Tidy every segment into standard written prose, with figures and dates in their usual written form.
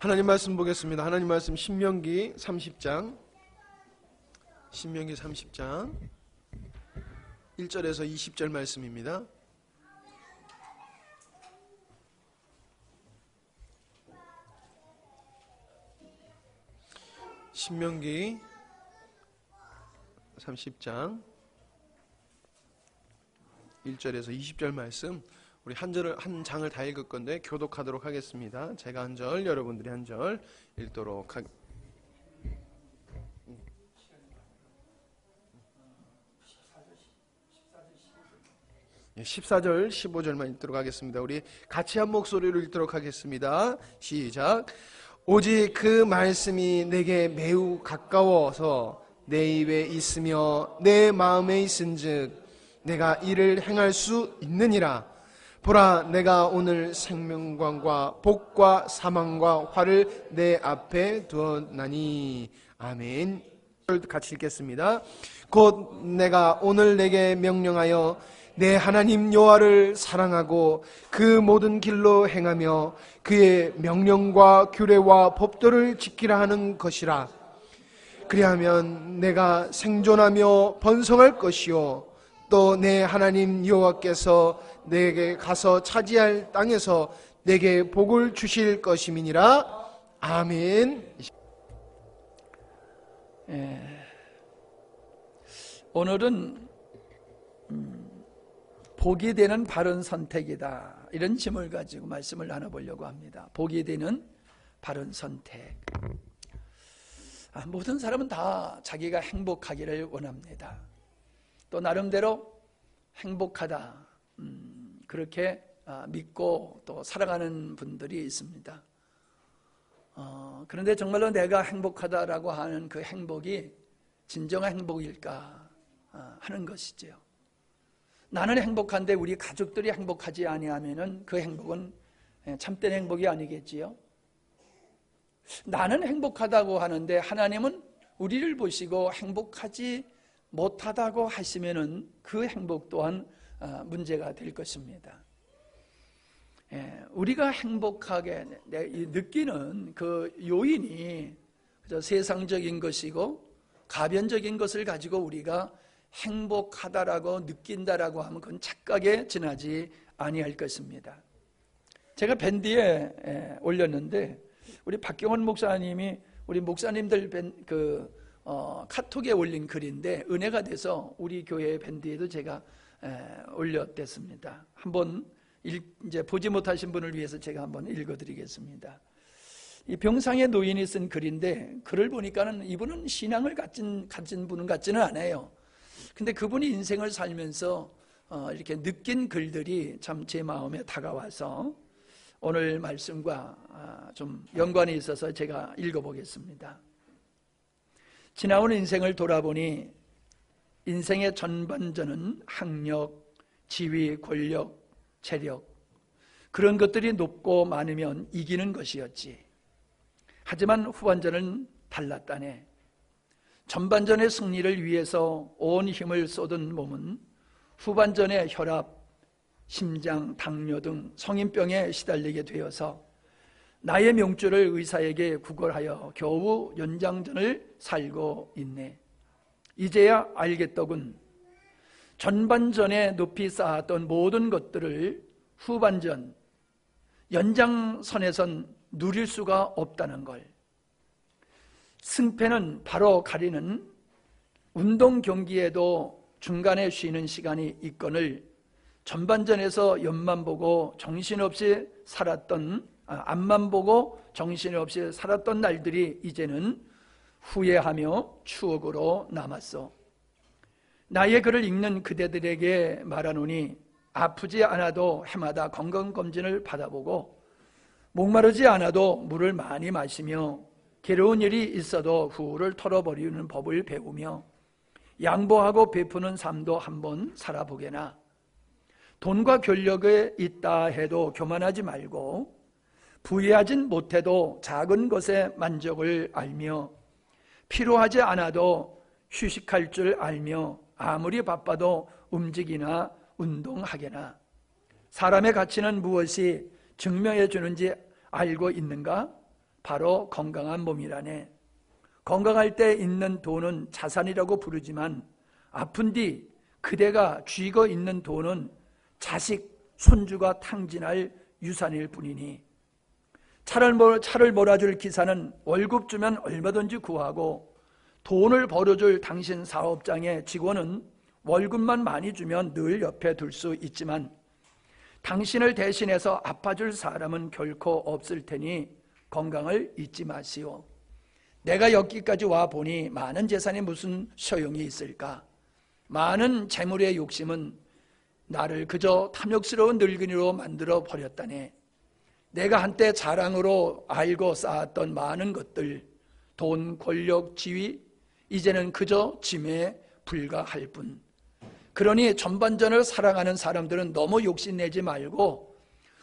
하나님 말씀 보겠습니다. 하나님 말씀 신명기 30장 1절에서 20절 말씀입니다. 신명기 30장 1절에서 20절 말씀, 우리 한 장을 다 읽을 건데 교독하도록 하겠습니다. 제가 한 절, 여러분들이 한 절 읽도록 하겠습니다. 14절, 15절만 읽도록 하겠습니다. 우리 같이 한 목소리로 읽도록 하겠습니다. 시작. 오직 그 말씀이 내게 매우 가까워서 내 입에 있으며 내 마음에 있은즉 내가 이를 행할 수 있느니라. 보라, 내가 오늘 생명과 복과 사망과 화를 내 앞에 두었나니. 아멘. 같이 읽겠습니다. 곧 내가 오늘 내게 명령하여 내 하나님 여호와를 사랑하고 그 모든 길로 행하며 그의 명령과 규례와 법도를 지키라 하는 것이라. 그리하면 내가 생존하며 번성할 것이요 또 내 하나님 여호와께서 내게 가서 차지할 땅에서 내게 복을 주실 것임이니라. 아멘. 오늘은 복이 되는 바른 선택이다, 이런 제목을 가지고 말씀을 나눠보려고 합니다. 복이 되는 바른 선택. 모든 사람은 다 자기가 행복하기를 원합니다. 또 나름대로 행복하다, 그렇게 믿고 또 살아가는 분들이 있습니다. 그런데 정말로 내가 행복하다라고 하는 그 행복이 진정한 행복일까 하는 것이죠. 나는 행복한데 우리 가족들이 행복하지 아니하면은 그 행복은 참된 행복이 아니겠지요. 나는 행복하다고 하는데 하나님은 우리를 보시고 행복하지 못하다고 하시면은 그 행복 또한 문제가 될 것입니다. 우리가 행복하게 느끼는 그 요인이 세상적인 것이고 가변적인 것을 가지고 우리가 행복하다라고 느낀다라고 하면 그건 착각에 지나지 아니할 것입니다. 제가 밴드에 올렸는데 우리 박경원 목사님이 우리 목사님들 카톡에 올린 글인데 은혜가 돼서 우리 교회 밴드에도 제가 올렸댔습니다. 한번 이제 보지 못하신 분을 위해서 제가 한번 읽어드리겠습니다. 이 병상의 노인이 쓴 글인데 글을 보니까는 이분은 신앙을 가진 분은 같지는 않아요. 근데 그분이 인생을 살면서 이렇게 느낀 글들이 참 제 마음에 다가와서 오늘 말씀과 좀 연관이 있어서 제가 읽어보겠습니다. 지나온 인생을 돌아보니 인생의 전반전은 학력, 지위, 권력, 재력, 그런 것들이 높고 많으면 이기는 것이었지. 하지만 후반전은 달랐다네. 전반전의 승리를 위해서 온 힘을 쏟은 몸은 후반전에 혈압, 심장, 당뇨 등 성인병에 시달리게 되어서 나의 명줄을 의사에게 구걸하여 겨우 연장전을 살고 있네. 이제야 알겠더군. 전반전에 높이 쌓았던 모든 것들을 후반전, 연장선에선 누릴 수가 없다는 걸. 승패는 바로 가리는 운동 경기에도 중간에 쉬는 시간이 있거늘 전반전에서 옆만 보고 정신없이 살았던, 앞만 보고 정신없이 살았던 날들이 이제는 후회하며 추억으로 남았어. 나의 글을 읽는 그대들에게 말하노니 아프지 않아도 해마다 건강검진을 받아보고 목마르지 않아도 물을 많이 마시며 괴로운 일이 있어도 후를 털어버리는 법을 배우며 양보하고 베푸는 삶도 한번 살아보게나. 돈과 권력에 있다 해도 교만하지 말고 부유하진 못해도 작은 것에 만족을 알며 필요하지 않아도 휴식할 줄 알며 아무리 바빠도 움직이나 운동하게나. 사람의 가치는 무엇이 증명해 주는지 알고 있는가? 바로 건강한 몸이라네. 건강할 때 있는 돈은 자산이라고 부르지만 아픈 뒤 그대가 쥐고 있는 돈은 자식, 손주가 탕진할 유산일 뿐이니 차를 몰아줄 기사는 월급 주면 얼마든지 구하고 돈을 벌어줄 당신 사업장의 직원은 월급만 많이 주면 늘 옆에 둘 수 있지만 당신을 대신해서 아파줄 사람은 결코 없을 테니 건강을 잊지 마시오. 내가 여기까지 와 보니 많은 재산이 무슨 소용이 있을까? 많은 재물의 욕심은 나를 그저 탐욕스러운 늙은이로 만들어 버렸다네. 내가 한때 자랑으로 알고 쌓았던 많은 것들, 돈, 권력, 지위, 이제는 그저 짐에 불과할 뿐. 그러니 전반전을 사랑하는 사람들은 너무 욕심내지 말고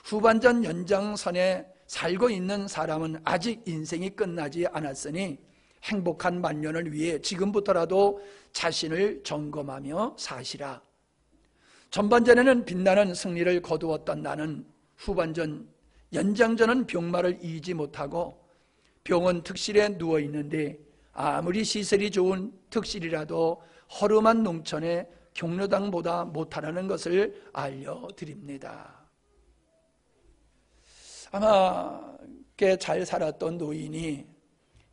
후반전 연장선에 살고 있는 사람은 아직 인생이 끝나지 않았으니 행복한 만년을 위해 지금부터라도 자신을 점검하며 사시라. 전반전에는 빛나는 승리를 거두었던 나는 후반전 연장전은 병마를 이기지 못하고 병원 특실에 누워있는데 아무리 시설이 좋은 특실이라도 허름한 농촌의 경로당보다 못하라는 것을 알려드립니다. 아마 꽤 잘 살았던 노인이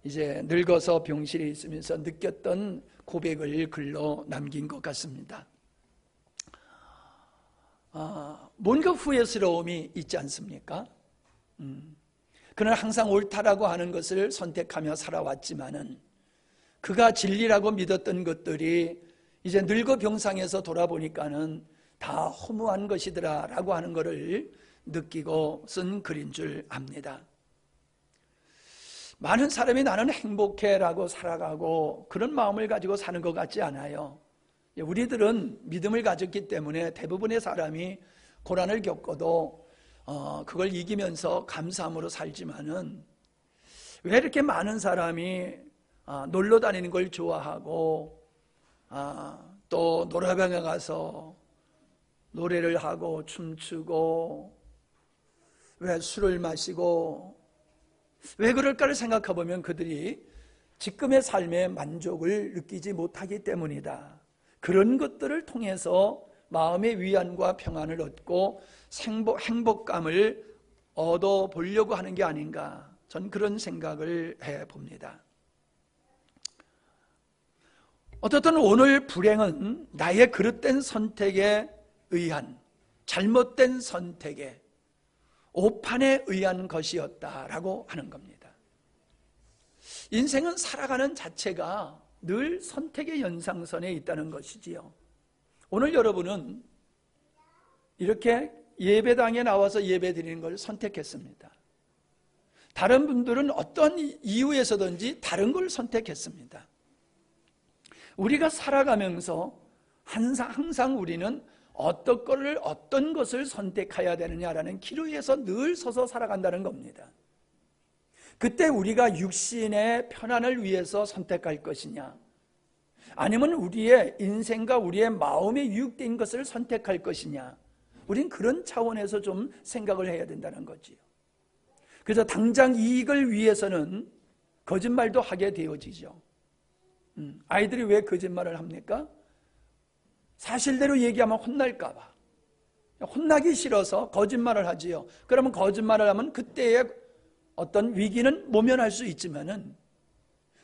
이제 늙어서 병실에 있으면서 느꼈던 고백을 글로 남긴 것 같습니다. 뭔가 후회스러움이 있지 않습니까? 그는 항상 옳다라고 하는 것을 선택하며 살아왔지만은 그가 진리라고 믿었던 것들이 이제 늙어 병상에서 돌아보니까는 다 허무한 것이더라라고 하는 것을 느끼고 쓴 글인 줄 압니다. 많은 사람이 나는 행복해라고 살아가고 그런 마음을 가지고 사는 것 같지 않아요. 우리들은 믿음을 가졌기 때문에 대부분의 사람이 고난을 겪어도 그걸 이기면서 감사함으로 살지만은 왜 이렇게 많은 사람이 놀러 다니는 걸 좋아하고 또 노래방에 가서 노래를 하고 춤추고 왜 술을 마시고 왜 그럴까를 생각해 보면 그들이 지금의 삶의 만족을 느끼지 못하기 때문이다. 그런 것들을 통해서 마음의 위안과 평안을 얻고 행복감을 얻어보려고 하는 게 아닌가, 전 그런 생각을 해봅니다. 어떻든 오늘 불행은 나의 그릇된 선택에 의한, 잘못된 선택에 오판에 의한 것이었다라고 하는 겁니다. 인생은 살아가는 자체가 늘 선택의 연상선에 있다는 것이지요. 오늘 여러분은 이렇게 예배당에 나와서 예배 드리는 걸 선택했습니다. 다른 분들은 어떤 이유에서든지 다른 걸 선택했습니다. 우리가 살아가면서 항상 우리는 어떤 것을 선택해야 되느냐라는 기로에서 늘 서서 살아간다는 겁니다. 그때 우리가 육신의 편안을 위해서 선택할 것이냐, 아니면 우리의 인생과 우리의 마음에 유익된 것을 선택할 것이냐, 우린 그런 차원에서 좀 생각을 해야 된다는 거지요. 그래서 당장 이익을 위해서는 거짓말도 하게 되어지죠. 아이들이 왜 거짓말을 합니까? 사실대로 얘기하면 혼날까 봐. 혼나기 싫어서 거짓말을 하지요. 그러면 거짓말을 하면 그때의 어떤 위기는 모면할 수 있지만은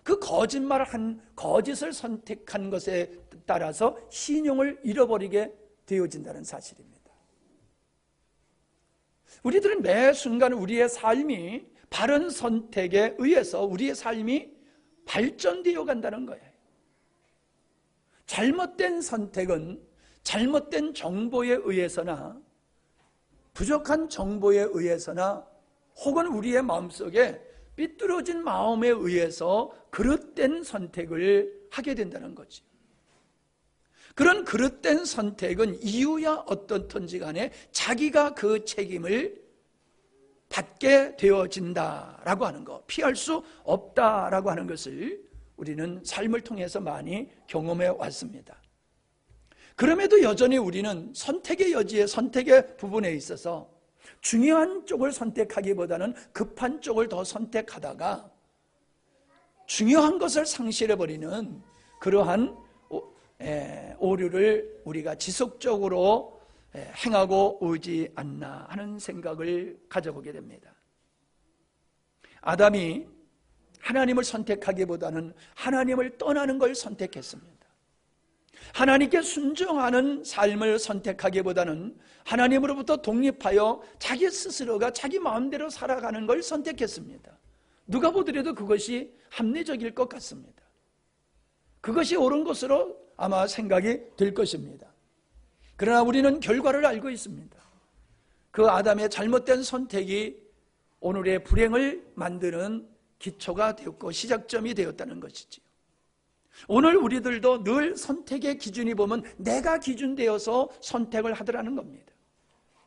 그 거짓을 선택한 것에 따라서 신용을 잃어버리게 되어진다는 사실입니다. 우리들은 매 순간 우리의 삶이 바른 선택에 의해서 우리의 삶이 발전되어 간다는 거예요. 잘못된 선택은 잘못된 정보에 의해서나 부족한 정보에 의해서나 혹은 우리의 마음속에 삐뚤어진 마음에 의해서 그릇된 선택을 하게 된다는 거지. 그런 그릇된 선택은 이유야 어떻든지 간에 자기가 그 책임을 받게 되어진다라고 하는 것, 피할 수 없다라고 하는 것을 우리는 삶을 통해서 많이 경험해 왔습니다. 그럼에도 여전히 우리는 선택의 여지에, 선택의 부분에 있어서 중요한 쪽을 선택하기보다는 급한 쪽을 더 선택하다가 중요한 것을 상실해버리는 그러한 오류를 우리가 지속적으로 행하고 오지 않나 하는 생각을 가져보게 됩니다. 아담이 하나님을 선택하기보다는 하나님을 떠나는 걸 선택했습니다. 하나님께 순종하는 삶을 선택하기보다는 하나님으로부터 독립하여 자기 스스로가 자기 마음대로 살아가는 걸 선택했습니다. 누가 보더라도 그것이 합리적일 것 같습니다. 그것이 옳은 것으로 아마 생각이 될 것입니다. 그러나 우리는 결과를 알고 있습니다. 그 아담의 잘못된 선택이 오늘의 불행을 만드는 기초가 되었고 시작점이 되었다는 것이지요. 오늘 우리들도 늘 선택의 기준이 보면 내가 기준되어서 선택을 하더라는 겁니다.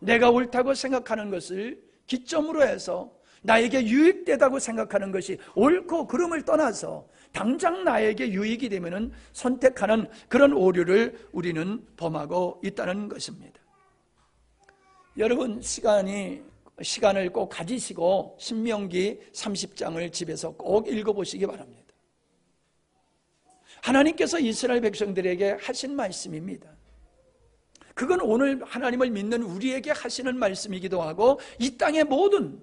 내가 옳다고 생각하는 것을 기점으로 해서 나에게 유익되다고 생각하는 것이 옳고 그름을 떠나서 당장 나에게 유익이 되면 선택하는 그런 오류를 우리는 범하고 있다는 것입니다. 여러분 시간을 꼭 가지시고 신명기 30장을 집에서 꼭 읽어보시기 바랍니다. 하나님께서 이스라엘 백성들에게 하신 말씀입니다. 그건 오늘 하나님을 믿는 우리에게 하시는 말씀이기도 하고 이 땅의 모든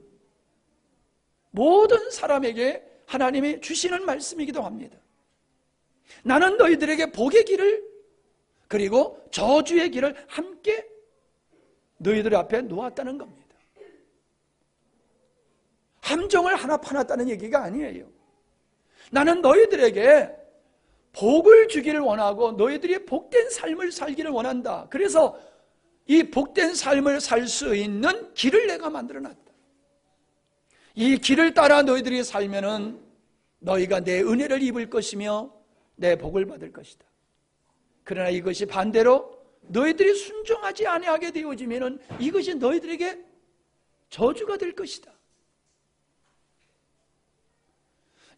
사람에게 하나님이 주시는 말씀이기도 합니다. 나는 너희들에게 복의 길을 그리고 저주의 길을 함께 너희들 앞에 놓았다는 겁니다. 함정을 하나 파놨다는 얘기가 아니에요. 나는 너희들에게 복을 주기를 원하고 너희들이 복된 삶을 살기를 원한다. 그래서 이 복된 삶을 살 수 있는 길을 내가 만들어놨다. 이 길을 따라 너희들이 살면은 너희가 내 은혜를 입을 것이며 내 복을 받을 것이다. 그러나 이것이 반대로 너희들이 순종하지 아니하게 되어지면은 이것이 너희들에게 저주가 될 것이다.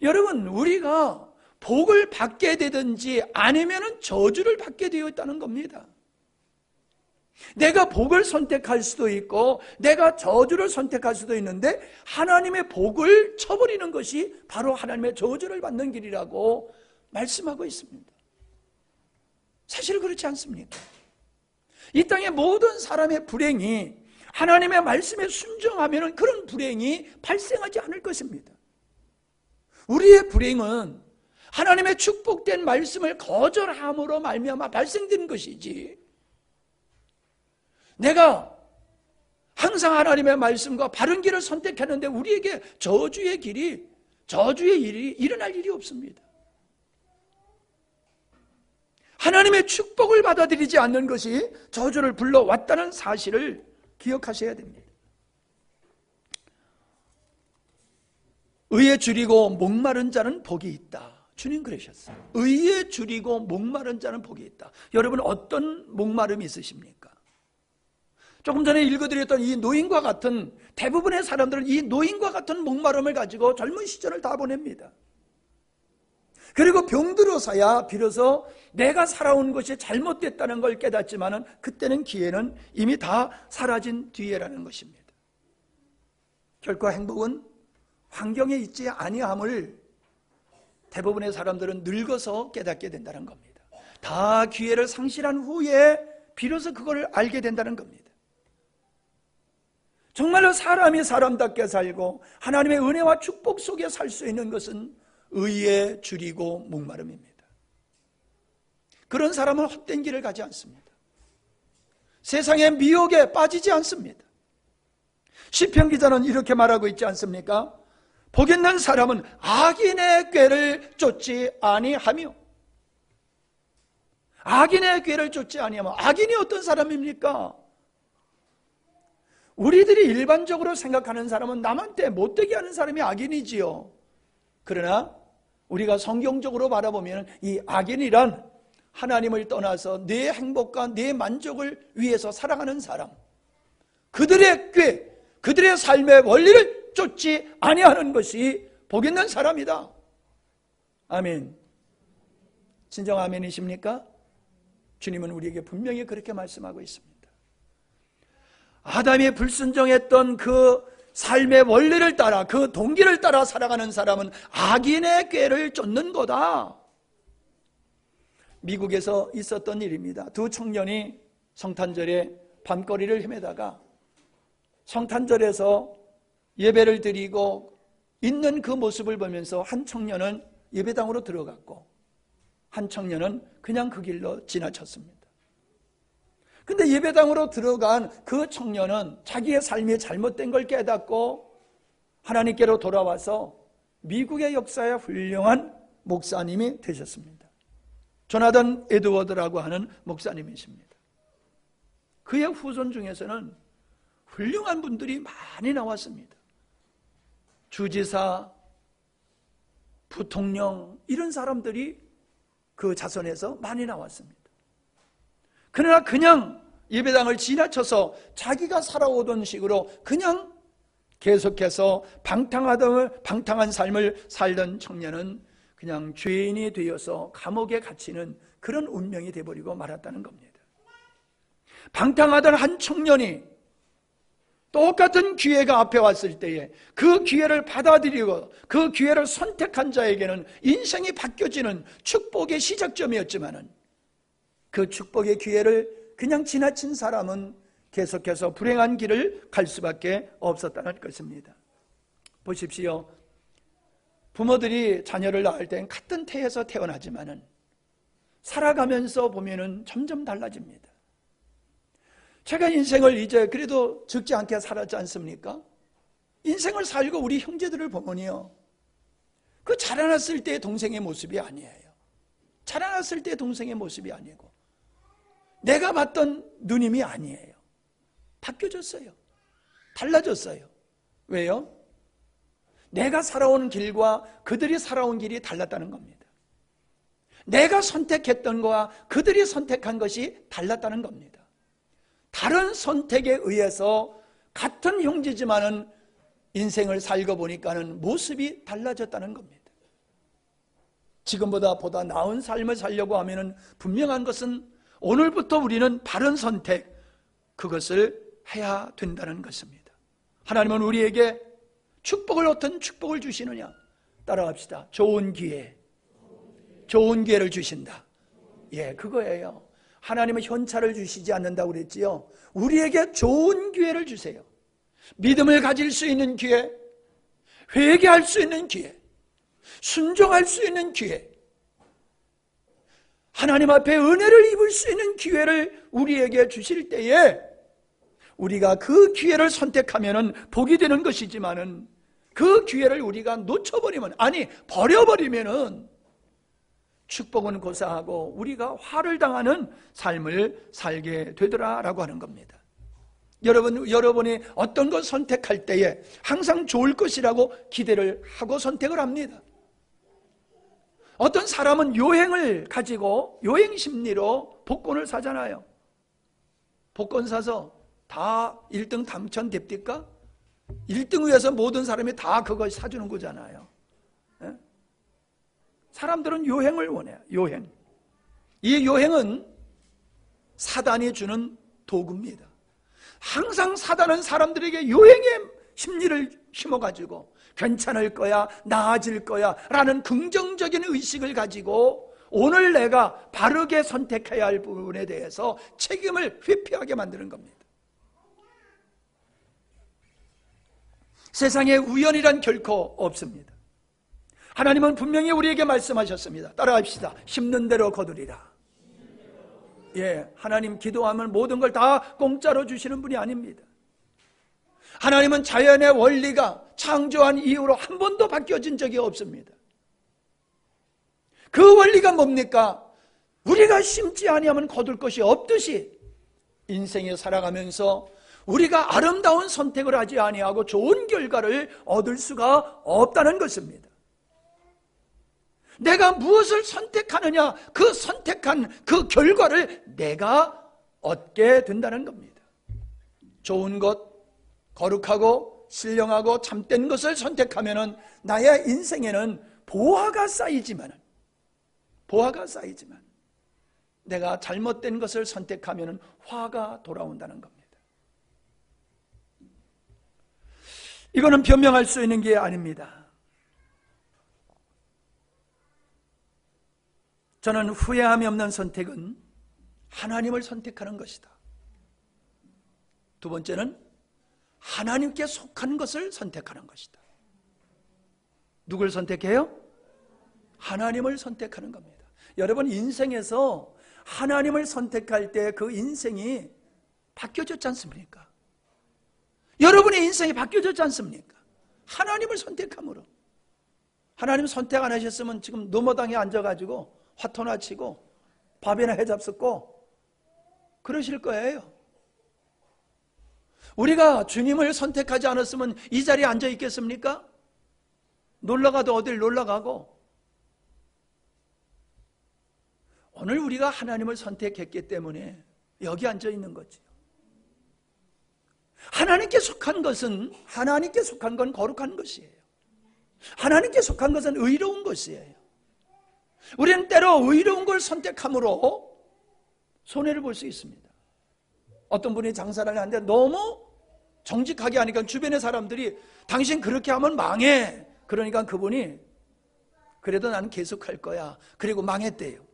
여러분, 우리가 복을 받게 되든지 아니면은 저주를 받게 되어 있다는 겁니다. 내가 복을 선택할 수도 있고 내가 저주를 선택할 수도 있는데 하나님의 복을 쳐버리는 것이 바로 하나님의 저주를 받는 길이라고 말씀하고 있습니다. 사실 그렇지 않습니까? 이 땅의 모든 사람의 불행이 하나님의 말씀에 순종하면 그런 불행이 발생하지 않을 것입니다. 우리의 불행은 하나님의 축복된 말씀을 거절함으로 말미암아 발생되는 것이지, 내가 항상 하나님의 말씀과 바른 길을 선택했는데 우리에게 저주의 일이 일어날 일이 없습니다. 하나님의 축복을 받아들이지 않는 것이 저주를 불러왔다는 사실을 기억하셔야 됩니다. 의에 줄이고 목마른 자는 복이 있다. 주님 그러셨어요. 의에 줄이고 목마른 자는 복이 있다. 여러분 어떤 목마름이 있으십니까? 조금 전에 읽어드렸던 이 노인과 같은, 대부분의 사람들은 이 노인과 같은 목마름을 가지고 젊은 시절을 다 보냅니다. 그리고 병들어서야 비로소 내가 살아온 것이 잘못됐다는 걸 깨닫지만은 그때는 기회는 이미 다 사라진 뒤에라는 것입니다. 결코 행복은 환경에 있지 아니함을 대부분의 사람들은 늙어서 깨닫게 된다는 겁니다. 다 기회를 상실한 후에 비로소 그걸 알게 된다는 겁니다. 정말로 사람이 사람답게 살고 하나님의 은혜와 축복 속에 살 수 있는 것은 의에 줄이고 목마름입니다. 그런 사람은 헛된 길을 가지 않습니다. 세상의 미혹에 빠지지 않습니다. 시편 기자는 이렇게 말하고 있지 않습니까? 복 있는 사람은 악인의 꾀를 쫓지 아니하며, 악인의 꾀를 쫓지 아니하며, 악인이 어떤 사람입니까? 우리들이 일반적으로 생각하는 사람은 남한테 못되게 하는 사람이 악인이지요. 그러나 우리가 성경적으로 바라보면 이 악인이란 하나님을 떠나서 내 행복과 내 만족을 위해서 살아가는 사람, 그들의 꾀, 그들의 삶의 원리를 쫓지 아니하는 것이 복 있는 사람이다. 아멘. 진정 아멘이십니까? 주님은 우리에게 분명히 그렇게 말씀하고 있습니다. 아담이 불순종했던 그 삶의 원리를 따라, 그 동기를 따라 살아가는 사람은 악인의 꾀를 쫓는 거다. 미국에서 있었던 일입니다. 두 청년이 성탄절에 밤거리를 헤매다가 성탄절에서 예배를 드리고 있는 그 모습을 보면서 한 청년은 예배당으로 들어갔고 한 청년은 그냥 그 길로 지나쳤습니다. 근데 예배당으로 들어간 그 청년은 자기의 삶이 잘못된 걸 깨닫고 하나님께로 돌아와서 미국의 역사에 훌륭한 목사님이 되셨습니다. 조나단 에드워드라고 하는 목사님이십니다. 그의 후손 중에서는 훌륭한 분들이 많이 나왔습니다. 주지사, 부통령 이런 사람들이 그 자손에서 많이 나왔습니다. 그러나 그냥 예배당을 지나쳐서 자기가 살아오던 식으로 그냥 계속해서 방탕한 삶을 살던 청년은 그냥 죄인이 되어서 감옥에 갇히는 그런 운명이 되어버리고 말았다는 겁니다. 방탕하던 한 청년이 똑같은 기회가 앞에 왔을 때에 그 기회를 받아들이고 그 기회를 선택한 자에게는 인생이 바뀌어지는 축복의 시작점이었지만은 그 축복의 기회를 그냥 지나친 사람은 계속해서 불행한 길을 갈 수밖에 없었다는 것입니다. 보십시오. 부모들이 자녀를 낳을 땐 같은 태에서 태어나지만은 살아가면서 보면은 점점 달라집니다. 제가 인생을 이제 그래도 적지 않게 살았지 않습니까? 인생을 살고 우리 형제들을 보면요, 그 자라났을 때의 동생의 모습이 아니에요. 자라났을 때의 동생의 모습이 아니고 내가 봤던 누님이 아니에요. 바뀌어졌어요. 달라졌어요. 왜요? 내가 살아온 길과 그들이 살아온 길이 달랐다는 겁니다. 내가 선택했던 것과 그들이 선택한 것이 달랐다는 겁니다. 다른 선택에 의해서 같은 형제지만은 인생을 살고 보니까는 모습이 달라졌다는 겁니다. 지금보다 보다 나은 삶을 살려고 하면은 분명한 것은 오늘부터 우리는 바른 선택, 그것을 해야 된다는 것입니다. 하나님은 우리에게 축복을 어떤 축복을 주시느냐? 따라갑시다. 좋은 기회를 주신다. 예, 그거예요. 하나님은 현찰을 주시지 않는다고 그랬지요. 우리에게 좋은 기회를 주세요. 믿음을 가질 수 있는 기회, 회개할 수 있는 기회, 순종할 수 있는 기회, 하나님 앞에 은혜를 입을 수 있는 기회를 우리에게 주실 때에 우리가 그 기회를 선택하면 복이 되는 것이지만은 그 기회를 우리가 놓쳐버리면, 아니 버려버리면은 축복은 고사하고 우리가 화를 당하는 삶을 살게 되더라라고 하는 겁니다. 여러분이 어떤 것 선택할 때에 항상 좋을 것이라고 기대를 하고 선택을 합니다. 어떤 사람은 요행을 가지고 요행 심리로 복권을 사잖아요. 복권 사서 다 1등 당첨됩니까? 1등 위해서 모든 사람이 다 그걸 사주는 거잖아요. 예? 사람들은 요행을 원해요. 요행. 이 요행은 사단이 주는 도구입니다. 항상 사단은 사람들에게 요행의 심리를 심어가지고 괜찮을 거야, 나아질 거야 라는 긍정적인 의식을 가지고 오늘 내가 바르게 선택해야 할 부분에 대해서 책임을 회피하게 만드는 겁니다. 세상에 우연이란 결코 없습니다. 하나님은 분명히 우리에게 말씀하셨습니다. 따라합시다. 심는 대로 거두리라. 예, 하나님 기도하면 모든 걸 다 공짜로 주시는 분이 아닙니다. 하나님은 자연의 원리가 창조한 이후로 한 번도 바뀌어진 적이 없습니다. 그 원리가 뭡니까? 우리가 심지 아니하면 거둘 것이 없듯이 인생에 살아가면서 우리가 아름다운 선택을 하지 아니하고 좋은 결과를 얻을 수가 없다는 것입니다. 내가 무엇을 선택하느냐, 그 선택한 그 결과를 내가 얻게 된다는 겁니다. 좋은 것, 거룩하고 신령하고 참된 것을 선택하면은 나의 인생에는 보화가 쌓이지만 내가 잘못된 것을 선택하면은 화가 돌아온다는 겁니다. 이거는 변명할 수 있는 게 아닙니다. 저는 후회함이 없는 선택은 하나님을 선택하는 것이다. 두 번째는 하나님께 속한 것을 선택하는 것이다. 누굴 선택해요? 하나님을 선택하는 겁니다. 여러분, 인생에서 하나님을 선택할 때 그 인생이 바뀌어졌지 않습니까? 여러분의 인생이 바뀌어졌지 않습니까? 하나님을 선택함으로. 하나님 선택 안 하셨으면 지금 노모당에 앉아가지고 화토나 치고 밥이나 해잡숫고 그러실 거예요. 우리가 주님을 선택하지 않았으면 이 자리에 앉아 있겠습니까? 놀러가도 어딜 놀러가고. 오늘 우리가 하나님을 선택했기 때문에 여기 앉아 있는 거지. 하나님께 속한 것은, 하나님께 속한 건 거룩한 것이에요. 하나님께 속한 것은 의로운 것이에요. 우리는 때로 의로운 걸 선택함으로 손해를 볼 수 있습니다. 어떤 분이 장사를 하는데 너무 정직하게 하니까 주변의 사람들이 당신 그렇게 하면 망해. 그러니까 그분이 그래도 나는 계속할 거야. 그리고 망했대요.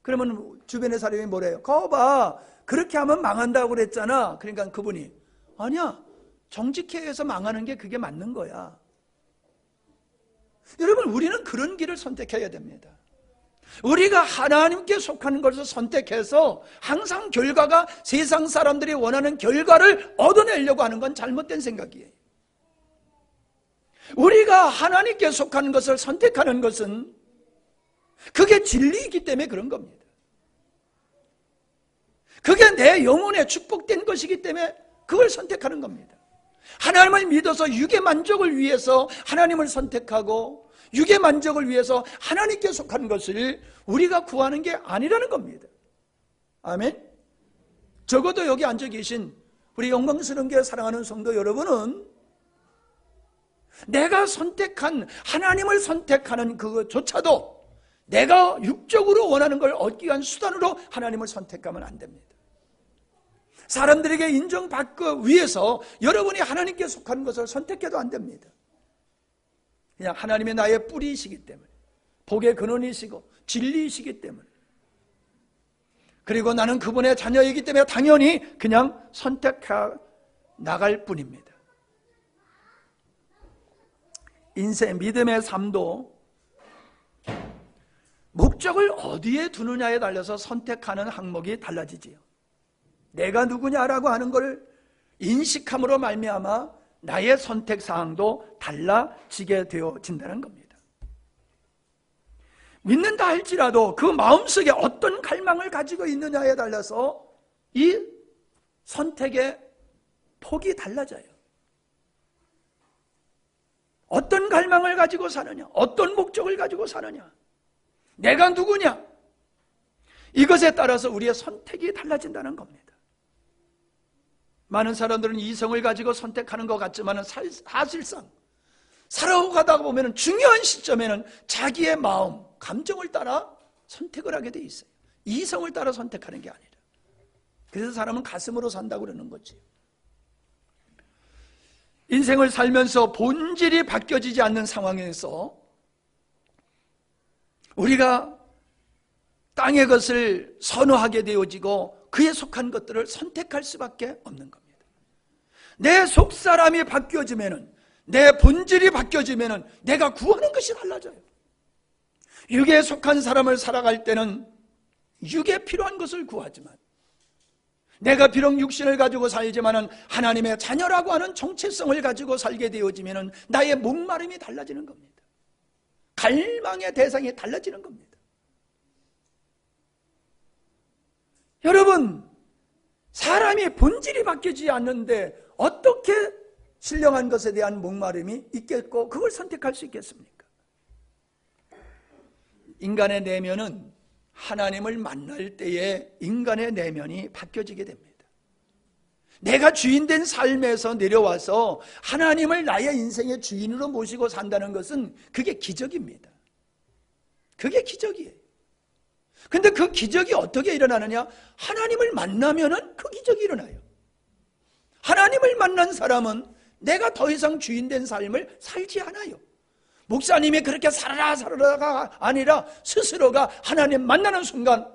그러면 주변의 사람이 뭐래요? 거봐, 그렇게 하면 망한다고 그랬잖아. 그러니까 그분이 아니야, 정직해 해서 망하는 게 그게 맞는 거야. 여러분, 우리는 그런 길을 선택해야 됩니다. 우리가 하나님께 속하는 것을 선택해서 항상 결과가 세상 사람들이 원하는 결과를 얻어내려고 하는 건 잘못된 생각이에요. 우리가 하나님께 속하는 것을 선택하는 것은 그게 진리이기 때문에 그런 겁니다. 그게 내 영혼에 축복된 것이기 때문에 그걸 선택하는 겁니다. 하나님을 믿어서 육의 만족을 위해서 하나님을 선택하고 육의 만족을 위해서 하나님께 속한 것을 우리가 구하는 게 아니라는 겁니다. 아멘. 적어도 여기 앉아 계신 우리 영광스러운 교회 사랑하는 성도 여러분은 내가 선택한, 하나님을 선택하는 그것조차도 내가 육적으로 원하는 걸 얻기 위한 수단으로 하나님을 선택하면 안 됩니다. 사람들에게 인정받기 위해서 여러분이 하나님께 속한 것을 선택해도 안 됩니다. 그냥 하나님의 나의 뿌리이시기 때문에, 복의 근원이시고 진리이시기 때문에, 그리고 나는 그분의 자녀이기 때문에 당연히 그냥 선택해 나갈 뿐입니다. 인생, 믿음의 삶도 목적을 어디에 두느냐에 달려서 선택하는 항목이 달라지지요. 내가 누구냐라고 하는 걸 인식함으로 말미암아 나의 선택 사항도 달라지게 되어진다는 겁니다. 믿는다 할지라도 그 마음속에 어떤 갈망을 가지고 있느냐에 달라서 이 선택의 폭이 달라져요. 어떤 갈망을 가지고 사느냐, 어떤 목적을 가지고 사느냐, 내가 누구냐, 이것에 따라서 우리의 선택이 달라진다는 겁니다. 많은 사람들은 이성을 가지고 선택하는 것 같지만 사실상 살아가다 보면 중요한 시점에는 자기의 마음, 감정을 따라 선택을 하게 돼 있어요. 이성을 따라 선택하는 게 아니라. 그래서 사람은 가슴으로 산다고 그러는 거지. 인생을 살면서 본질이 바뀌어지지 않는 상황에서 우리가 땅의 것을 선호하게 되어지고 그에 속한 것들을 선택할 수밖에 없는 겁니다. 내 속사람이 바뀌어지면은, 내 본질이 바뀌어지면은 내가 구하는 것이 달라져요. 육에 속한 사람을 살아갈 때는 육에 필요한 것을 구하지만, 내가 비록 육신을 가지고 살지만은 하나님의 자녀라고 하는 정체성을 가지고 살게 되어지면은 나의 목마름이 달라지는 겁니다. 갈망의 대상이 달라지는 겁니다. 여러분, 사람이 본질이 바뀌지 않는데 어떻게 신령한 것에 대한 목마름이 있겠고 그걸 선택할 수 있겠습니까? 인간의 내면은 하나님을 만날 때에 인간의 내면이 바뀌어지게 됩니다. 내가 주인된 삶에서 내려와서 하나님을 나의 인생의 주인으로 모시고 산다는 것은 그게 기적입니다. 그게 기적이에요. 근데 그 기적이 어떻게 일어나느냐? 하나님을 만나면은 그 기적이 일어나요. 하나님을 만난 사람은 내가 더 이상 주인된 삶을 살지 않아요. 목사님이 그렇게 살아라가 아니라 스스로가 하나님 만나는 순간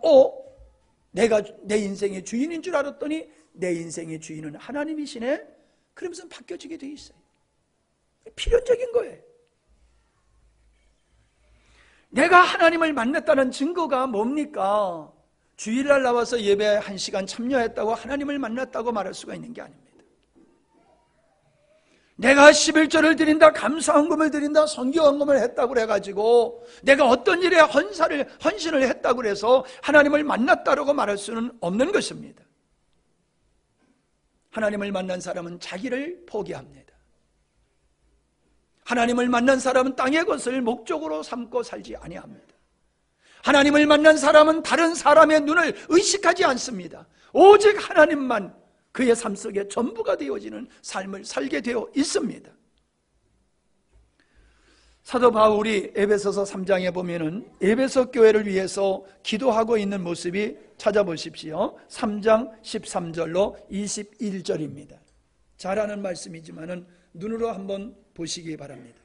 내가 내 인생의 주인인 줄 알았더니 내 인생의 주인은 하나님이시네. 그러면서 바뀌어지게 돼 있어요. 필연적인 거예요. 내가 하나님을 만났다는 증거가 뭡니까? 주일날 나와서 예배 1시간 참여했다고 하나님을 만났다고 말할 수가 있는 게 아닙니다. 내가 11조를 드린다, 감사헌금을 드린다, 선교헌금을 했다고 그래가지고 내가 어떤 일에 헌신을 했다고 그래서 하나님을 만났다고 말할 수는 없는 것입니다. 하나님을 만난 사람은 자기를 포기합니다. 하나님을 만난 사람은 땅의 것을 목적으로 삼고 살지 아니합니다. 하나님을 만난 사람은 다른 사람의 눈을 의식하지 않습니다. 오직 하나님만 그의 삶 속에 전부가 되어지는 삶을 살게 되어 있습니다. 사도 바울이 에베소서 3장에 보면은 에베소 교회를 위해서 기도하고 있는 모습이 찾아보십시오. 3장 13절로 21절입니다. 잘 아는 말씀이지만은 눈으로 한번 보시기 바랍니다.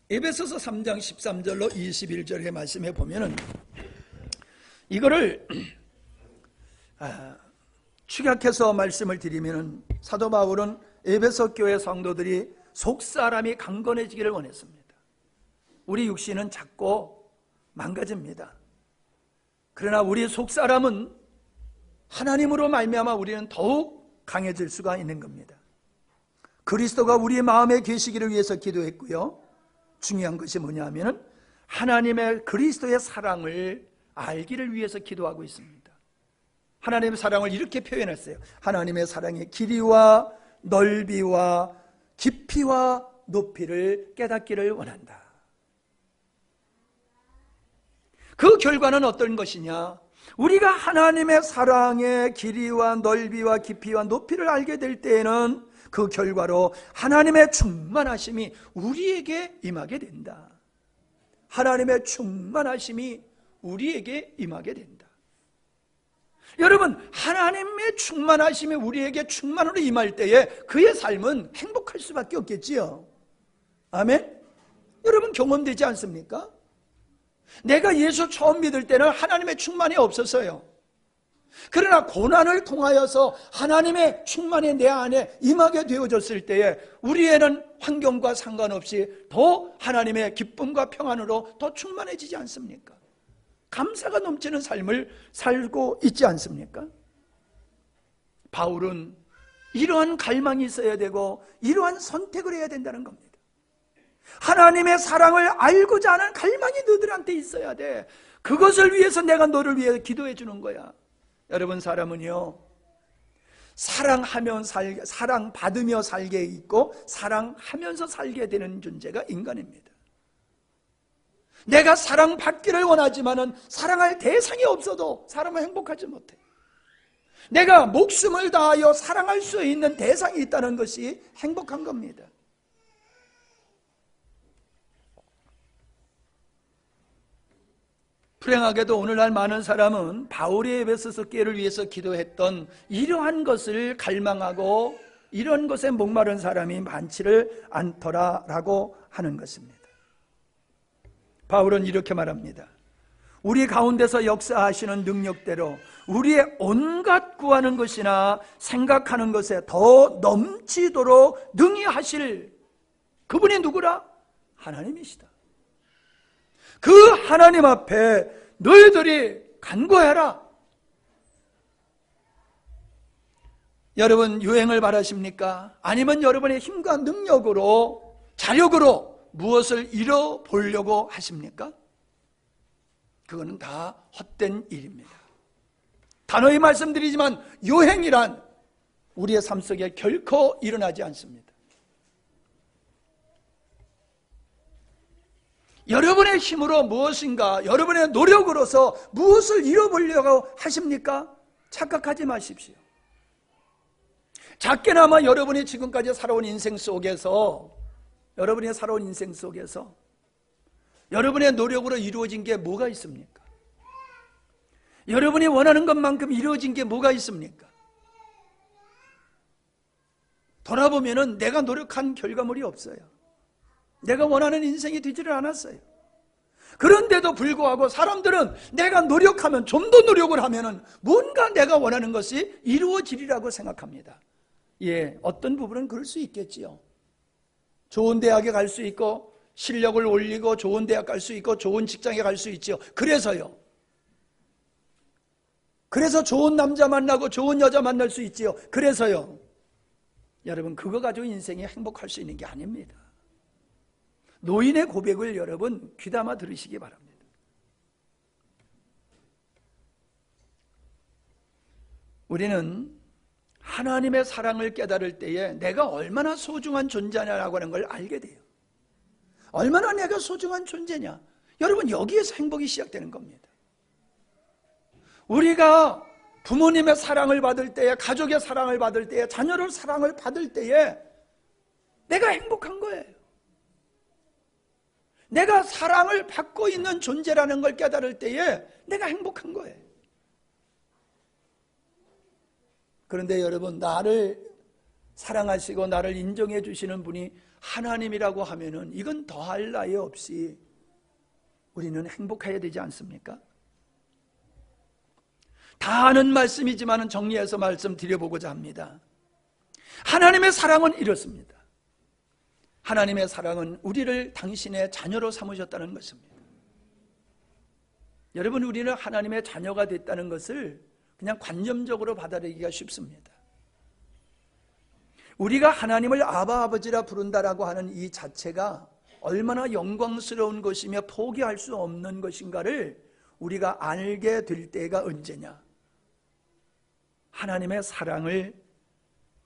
에베소서 3장 13절로 21절의 말씀에 보면은 이거를 축약해서 말씀을 드리면은 사도 바울은 에베소 교회 성도들이 속사람이 강건해지기를 원했습니다. 우리 육신은 작고 망가집니다. 그러나 우리 속사람은 하나님으로 말미암아 우리는 더욱 강해질 수가 있는 겁니다. 그리스도가 우리의 마음에 계시기를 위해서 기도했고요. 중요한 것이 뭐냐 하면은 하나님의 그리스도의 사랑을 알기를 위해서 기도하고 있습니다. 하나님의 사랑을 이렇게 표현했어요. 하나님의 사랑의 길이와 넓이와 깊이와 높이를 깨닫기를 원한다. 그 결과는 어떤 것이냐? 우리가 하나님의 사랑의 길이와 넓이와 깊이와 높이를 알게 될 때에는 그 결과로 하나님의 충만하심이 우리에게 임하게 된다. 하나님의 충만하심이 우리에게 임하게 된다. 여러분, 하나님의 충만하심이 우리에게 충만으로 임할 때에 그의 삶은 행복할 수밖에 없겠지요. 아멘? 여러분 경험되지 않습니까? 내가 예수 처음 믿을 때는 하나님의 충만이 없었어요. 그러나 고난을 통하여서 하나님의 충만이 내 안에 임하게 되어졌을 때에 우리에는 환경과 상관없이 더 하나님의 기쁨과 평안으로 더 충만해지지 않습니까? 감사가 넘치는 삶을 살고 있지 않습니까? 바울은 이러한 갈망이 있어야 되고 이러한 선택을 해야 된다는 겁니다. 하나님의 사랑을 알고자 하는 갈망이 너희들한테 있어야 돼. 그것을 위해서 내가 너를 위해 기도해 주는 거야. 여러분, 사람은요, 사랑받으며 살게 있고 사랑하면서 살게 되는 존재가 인간입니다. 내가 사랑받기를 원하지만은 사랑할 대상이 없어도 사람은 행복하지 못해. 내가 목숨을 다하여 사랑할 수 있는 대상이 있다는 것이 행복한 겁니다. 불행하게도 오늘날 많은 사람은 바울의 에베소서 교회를 위해서 기도했던 이러한 것을 갈망하고 이런 것에 목마른 사람이 많지를 않더라라고 하는 것입니다. 바울은 이렇게 말합니다. 우리 가운데서 역사하시는 능력대로 우리의 온갖 구하는 것이나 생각하는 것에 더 넘치도록 능히 하실 그분이 누구라? 하나님이시다. 그 하나님 앞에 너희들이 간구해라. 여러분 유행을 바라십니까? 아니면 여러분의 힘과 능력으로 자력으로 무엇을 이뤄보려고 하십니까? 그거는 다 헛된 일입니다. 단호히 말씀드리지만 요행이란 우리의 삶 속에 결코 일어나지 않습니다. 여러분의 힘으로 무엇인가, 여러분의 노력으로서 무엇을 이뤄보려고 하십니까? 착각하지 마십시오. 작게나마 여러분이 지금까지 살아온 인생 속에서 여러분의 노력으로 이루어진 게 뭐가 있습니까? 여러분이 원하는 것만큼 이루어진 게 뭐가 있습니까? 돌아보면은 내가 노력한 결과물이 없어요. 내가 원하는 인생이 되지를 않았어요. 그런데도 불구하고 사람들은 내가 노력하면, 좀 더 노력을 하면은 뭔가 내가 원하는 것이 이루어지리라고 생각합니다. 예, 어떤 부분은 그럴 수 있겠지요. 좋은 대학에 갈 수 있고, 실력을 올리고 좋은 대학 갈 수 있고, 좋은 직장에 갈 수 있지요. 그래서요. 그래서 좋은 남자 만나고 좋은 여자 만날 수 있지요. 그래서요. 여러분, 그거 가지고 인생이 행복할 수 있는 게 아닙니다. 노인의 고백을 여러분 귀담아 들으시기 바랍니다. 우리는 하나님의 사랑을 깨달을 때에 내가 얼마나 소중한 존재냐라고 하는 걸 알게 돼요. 얼마나 내가 소중한 존재냐. 여러분, 여기에서 행복이 시작되는 겁니다. 우리가 부모님의 사랑을 받을 때에, 가족의 사랑을 받을 때에, 자녀의 사랑을 받을 때에 내가 행복한 거예요. 내가 사랑을 받고 있는 존재라는 걸 깨달을 때에 내가 행복한 거예요. 그런데 여러분, 나를 사랑하시고 나를 인정해 주시는 분이 하나님이라고 하면은 이건 더할 나위 없이 우리는 행복해야 되지 않습니까? 다 아는 말씀이지만 정리해서 말씀드려보고자 합니다. 하나님의 사랑은 이렇습니다. 하나님의 사랑은 우리를 당신의 자녀로 삼으셨다는 것입니다. 여러분, 우리는 하나님의 자녀가 됐다는 것을 그냥 관념적으로 받아들이기가 쉽습니다. 우리가 하나님을 아바 아버지라 부른다라고 하는 이 자체가 얼마나 영광스러운 것이며 포기할 수 없는 것인가를 우리가 알게 될 때가 언제냐? 하나님의 사랑을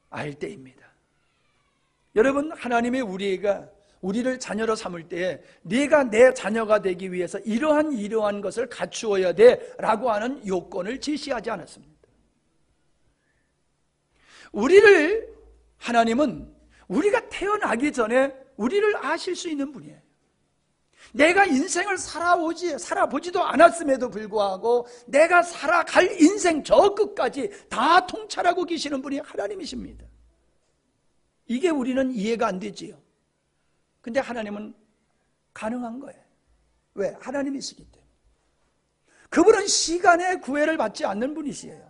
알 때입니다. 여러분, 하나님이 우리를 자녀로 삼을 때에 네가 내 자녀가 되기 위해서 이러한 것을 갖추어야 돼라고 하는 요건을 제시하지 않았습니다. 하나님은 우리가 태어나기 전에 우리를 아실 수 있는 분이에요. 내가 인생을 살아보지도 않았음에도 불구하고 내가 살아갈 인생 저 끝까지 다 통찰하고 계시는 분이 하나님이십니다. 이게 우리는 이해가 안 되지요. 근데 하나님은 가능한 거예요. 왜? 하나님이시기 때문에. 그분은 시간의 구애를 받지 않는 분이시에요.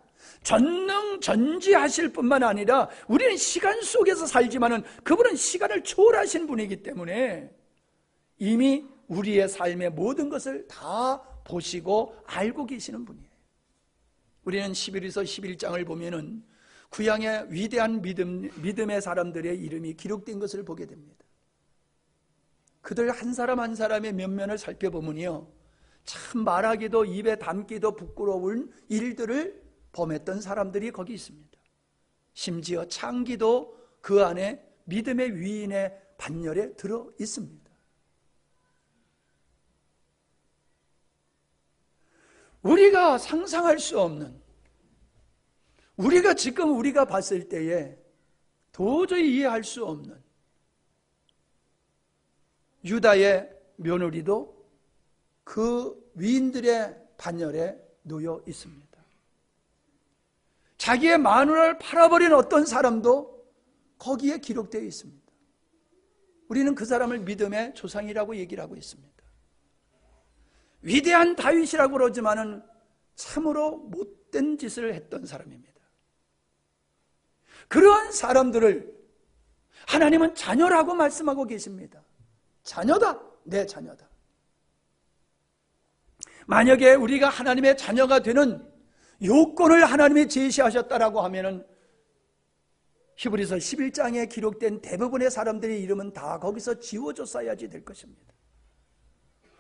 전지하실 뿐만 아니라 우리는 시간 속에서 살지만은 그분은 시간을 초월하신 분이기 때문에 이미 우리의 삶의 모든 것을 다 보시고 알고 계시는 분이에요. 우리는 11에서 11장을 보면은 구약의 위대한 믿음의 사람들의 이름이 기록된 것을 보게 됩니다. 그들 한 사람 한 사람의 면면을 살펴보면요, 참 말하기도 입에 담기도 부끄러운 일들을 범했던 사람들이 거기 있습니다. 심지어 창기도 그 안에 믿음의 위인의 반열에 들어 있습니다. 우리가 상상할 수 없는, 우리가 봤을 때에 도저히 이해할 수 없는 유다의 며느리도 그 위인들의 반열에 놓여 있습니다. 자기의 마누라를 팔아버린 어떤 사람도 거기에 기록되어 있습니다. 우리는 그 사람을 믿음의 조상이라고 얘기를 하고 있습니다. 위대한 다윗이라고 그러지만은 참으로 못된 짓을 했던 사람입니다. 그러한 사람들을 하나님은 자녀라고 말씀하고 계십니다. 자녀다, 내 자녀다. 만약에 우리가 하나님의 자녀가 되는 요건을 하나님이 제시하셨다라고 하면은 히브리서 11장에 기록된 대부분의 사람들의 이름은 다 거기서 지워졌어야지 될 것입니다.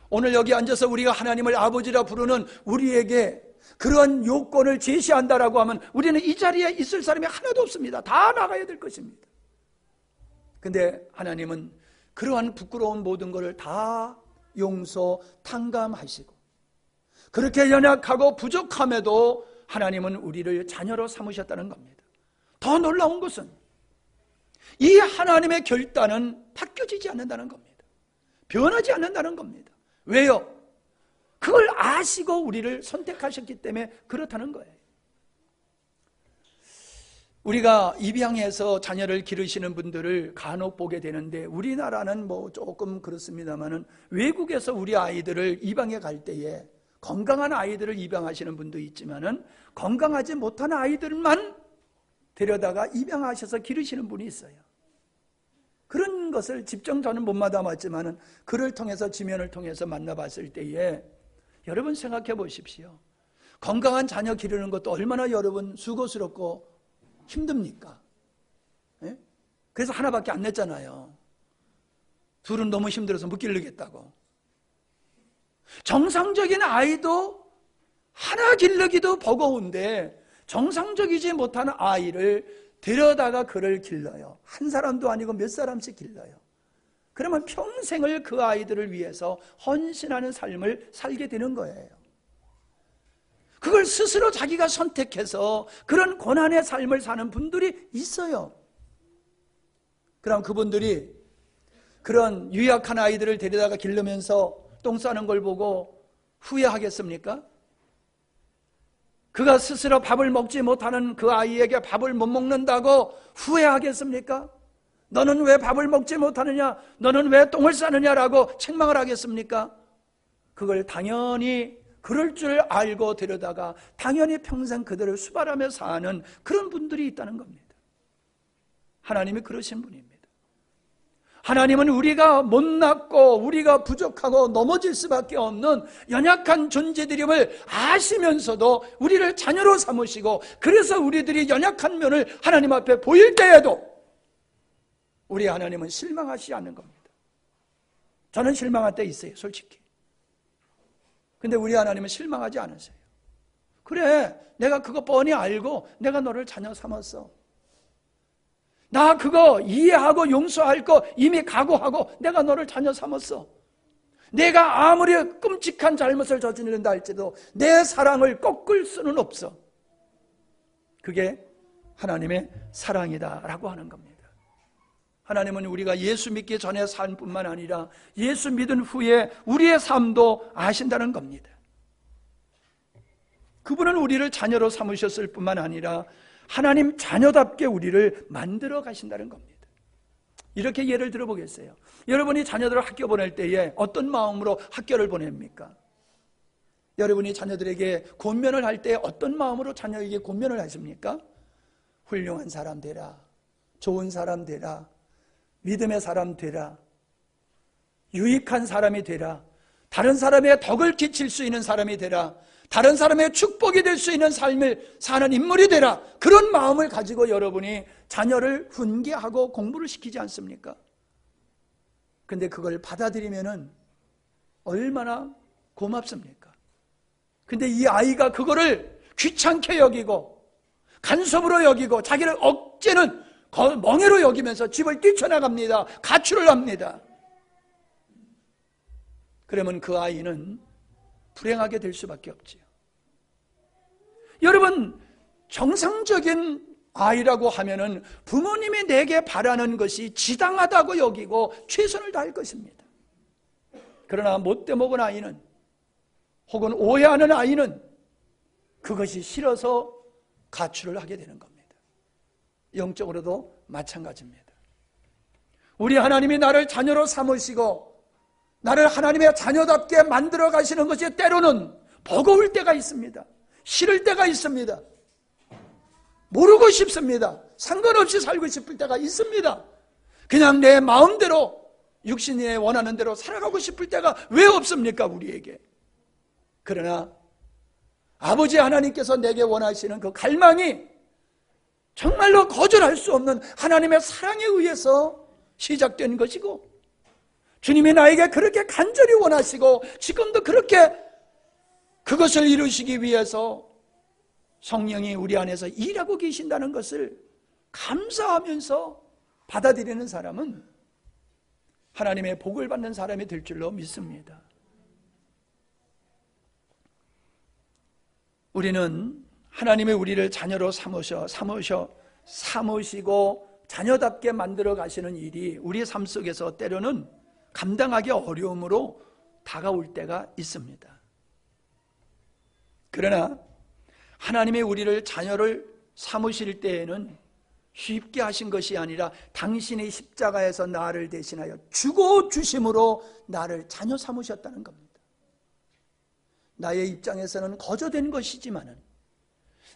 오늘 여기 앉아서 우리가 하나님을 아버지라 부르는 우리에게 그런 요건을 제시한다라고 하면 우리는 이 자리에 있을 사람이 하나도 없습니다. 다 나가야 될 것입니다. 근데 하나님은 그러한 부끄러운 모든 것을 다 용서, 탕감하시고 그렇게 연약하고 부족함에도 하나님은 우리를 자녀로 삼으셨다는 겁니다. 더 놀라운 것은 이 하나님의 결단은 바뀌어지지 않는다는 겁니다. 변하지 않는다는 겁니다. 왜요? 그걸 아시고 우리를 선택하셨기 때문에 그렇다는 거예요. 우리가 입양해서 자녀를 기르시는 분들을 간혹 보게 되는데, 우리나라는 뭐 조금 그렇습니다만은 외국에서 우리 아이들을 입양해 갈 때에 건강한 아이들을 입양하시는 분도 있지만은 건강하지 못한 아이들만 데려다가 입양하셔서 기르시는 분이 있어요. 그런 것을 직접 저는 못 만나봤지만은 글을 통해서, 지면을 통해서 만나봤을 때에 여러분 생각해 보십시오. 건강한 자녀 기르는 것도 얼마나 여러분 수고스럽고 힘듭니까? 예? 그래서 하나밖에 안 냈잖아요. 둘은 너무 힘들어서 못 기르겠다고. 정상적인 아이도 하나 기르기도 버거운데 정상적이지 못한 아이를 데려다가 그를 길러요. 한 사람도 아니고 몇 사람씩 길러요. 그러면 평생을 그 아이들을 위해서 헌신하는 삶을 살게 되는 거예요. 그걸 스스로 자기가 선택해서 그런 고난의 삶을 사는 분들이 있어요. 그럼 그분들이 그런 유약한 아이들을 데려다가 기르면서 똥 싸는 걸 보고 후회하겠습니까? 그가 스스로 밥을 먹지 못하는 그 아이에게 밥을 못 먹는다고 후회하겠습니까? 너는 왜 밥을 먹지 못하느냐? 너는 왜 똥을 싸느냐라고 책망을 하겠습니까? 그걸 당연히 그럴 줄 알고 데려다가 당연히 평생 그들을 수발하며 사는 그런 분들이 있다는 겁니다. 하나님이 그러신 분입니다. 하나님은 우리가 못났고 우리가 부족하고 넘어질 수밖에 없는 연약한 존재들임을 아시면서도 우리를 자녀로 삼으시고, 그래서 우리들이 연약한 면을 하나님 앞에 보일 때에도 우리 하나님은 실망하시지 않는 겁니다. 저는 실망할 때 있어요, 솔직히. 근데 우리 하나님은 실망하지 않으세요. 그래, 내가 그거 뻔히 알고 내가 너를 자녀 삼았어. 나 그거 이해하고 용서할 거 이미 각오하고 내가 너를 자녀 삼았어. 내가 아무리 끔찍한 잘못을 저지른다 할지라도 내 사랑을 꺾을 수는 없어. 그게 하나님의 사랑이다라고 하는 겁니다. 하나님은 우리가 예수 믿기 전의 삶뿐만 아니라 예수 믿은 후에 우리의 삶도 아신다는 겁니다. 그분은 우리를 자녀로 삼으셨을 뿐만 아니라 하나님 자녀답게 우리를 만들어 가신다는 겁니다. 이렇게 예를 들어보겠어요. 여러분이 자녀들을 학교 보낼 때에 어떤 마음으로 학교를 보냅니까? 여러분이 자녀들에게 권면을 할 때 어떤 마음으로 자녀에게 권면을 하십니까? 훌륭한 사람 되라, 좋은 사람 되라, 믿음의 사람 되라, 유익한 사람이 되라, 다른 사람의 덕을 끼칠 수 있는 사람이 되라, 다른 사람의 축복이 될 수 있는 삶을 사는 인물이 되라, 그런 마음을 가지고 여러분이 자녀를 훈계하고 공부를 시키지 않습니까? 근데 그걸 받아들이면은 얼마나 고맙습니까? 근데 이 아이가 그거를 귀찮게 여기고 간섭으로 여기고 자기를 억제는 멍해로 여기면서 집을 뛰쳐나갑니다. 가출을 합니다. 그러면 그 아이는 불행하게 될 수밖에 없지요. 여러분, 정상적인 아이라고 하면은 부모님이 내게 바라는 것이 지당하다고 여기고 최선을 다할 것입니다. 그러나 못돼 먹은 아이는, 혹은 오해하는 아이는 그것이 싫어서 가출을 하게 되는 겁니다. 영적으로도 마찬가지입니다. 우리 하나님이 나를 자녀로 삼으시고 나를 하나님의 자녀답게 만들어 가시는 것이 때로는 버거울 때가 있습니다. 싫을 때가 있습니다. 모르고 싶습니다. 상관없이 살고 싶을 때가 있습니다. 그냥 내 마음대로 육신이 원하는 대로 살아가고 싶을 때가 왜 없습니까, 우리에게? 그러나 아버지 하나님께서 내게 원하시는 그 갈망이 정말로 거절할 수 없는 하나님의 사랑에 의해서 시작된 것이고, 주님이 나에게 그렇게 간절히 원하시고 지금도 그렇게 그것을 이루시기 위해서 성령이 우리 안에서 일하고 계신다는 것을 감사하면서 받아들이는 사람은 하나님의 복을 받는 사람이 될 줄로 믿습니다. 우리는 하나님의 우리를 자녀로 삼으시고 자녀답게 만들어 가시는 일이 우리의 삶 속에서 때로는 감당하기 어려움으로 다가올 때가 있습니다. 그러나 하나님의 우리를 자녀를 삼으실 때에는 쉽게 하신 것이 아니라 당신의 십자가에서 나를 대신하여 죽어주심으로 나를 자녀 삼으셨다는 겁니다. 나의 입장에서는 거저된 것이지만은